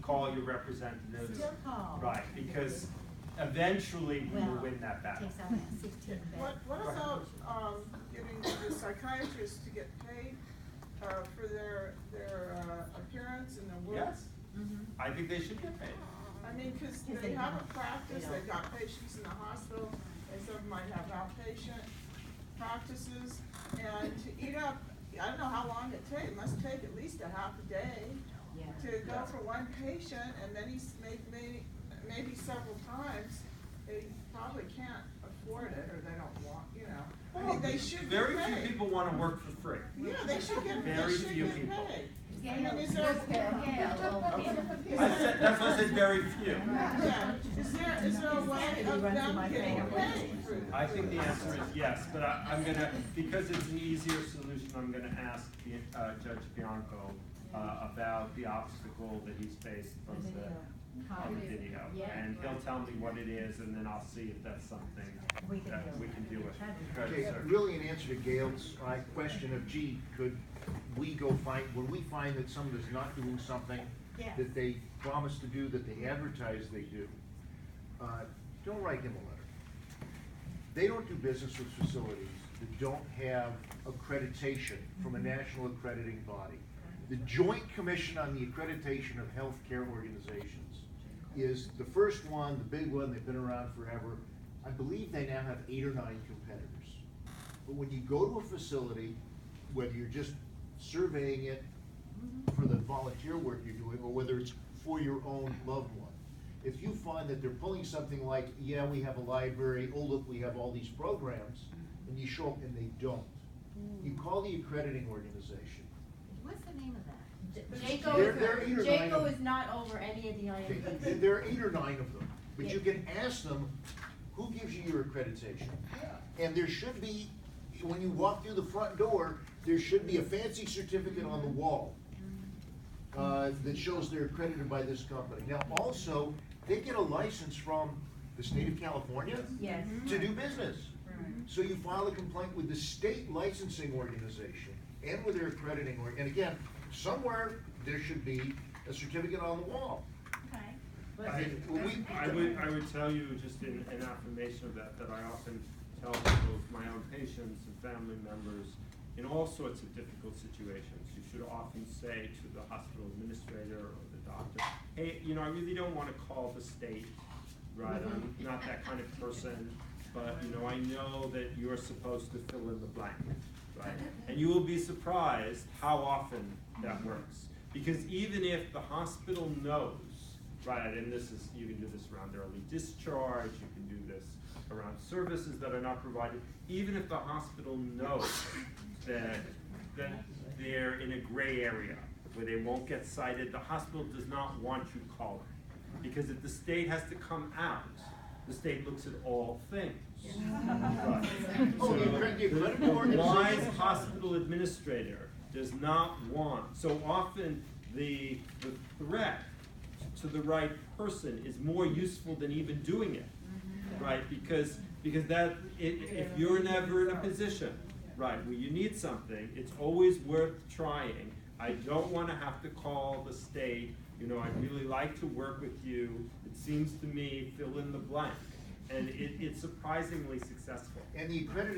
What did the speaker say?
call your representatives. Still call. Right, because eventually we will win that battle. Takes out 16 beds. What about getting the psychiatrists to get paid for their appearance and their work? Yes, I think they should get paid. I mean, because they have a practice, they've got patients in the hospital, and some might have outpatient practices, and to eat up, I don't know how long it takes, it must take at least a half a day to go for one patient, and then he's maybe several times. They probably can't afford it, or they don't want, you know. I mean, they should get paid. Very few people want to work for free. Yeah, they should get paid. Very few people. I mean, is there? That's why I said very few. Yeah. Is there a way of them getting paid? I think the answer is yes, but I'm gonna, because it's an easier solution, I'm gonna ask Judge Bianco about the obstacle that he's faced from the video. And he'll tell me what it is, and then I'll see if that's something that we can deal with. Okay, really in answer to Gail's question of, gee, could we go when we find that someone is not doing something that they promise to do, that they advertise they do, don't write him a letter. They don't do business with facilities that don't have accreditation from a national accrediting body. The Joint Commission on the Accreditation of Healthcare Organizations is the first one, the big one. They've been around forever. I believe they now have 8 or 9 competitors. But when you go to a facility, whether you're just surveying it for the volunteer work you're doing, or whether it's for your own loved one, if you find that they're pulling something like, yeah, we have a library, oh look, we have all these programs, and you show up and they don't, you call the accrediting organization. What's the name of that? JACO is not over any of the IMBs. There are 8 or 9 of them, but you can ask them, who gives you your accreditation? And there should be, when you walk through the front door, there should be a fancy certificate on the wall that shows they're accredited by this company. Now also, they get a license from the state of California to do business. So you file a complaint with the state licensing organization and with their accrediting, and again, somewhere there should be a certificate on the wall. I would tell you, just in affirmation of that I often tell both my own patients and family members, in all sorts of difficult situations, you should often say to the hospital administrator or the doctor, hey, you know, I really don't want to call the state, right? I'm not that kind of person, but you know, I know that you're supposed to fill in the blank, right? And you will be surprised how often that works. Because even if the hospital knows, right, and this is, you can do this around early discharge, you can do this around services that are not provided, even if the hospital knows that they're in a gray area where they won't get cited, the hospital does not want you calling. Because if the state has to come out, the state looks at all things. Right. So a wise hospital administrator does not want, so often the threat to the right person is more useful than even doing it, right? Because that, if you're never in a position, right, where you need something, it's always worth trying. I don't want to have to call the state, you know, I'd really like to work with you, it seems to me, fill in the blank. And it's surprisingly successful. And the accredited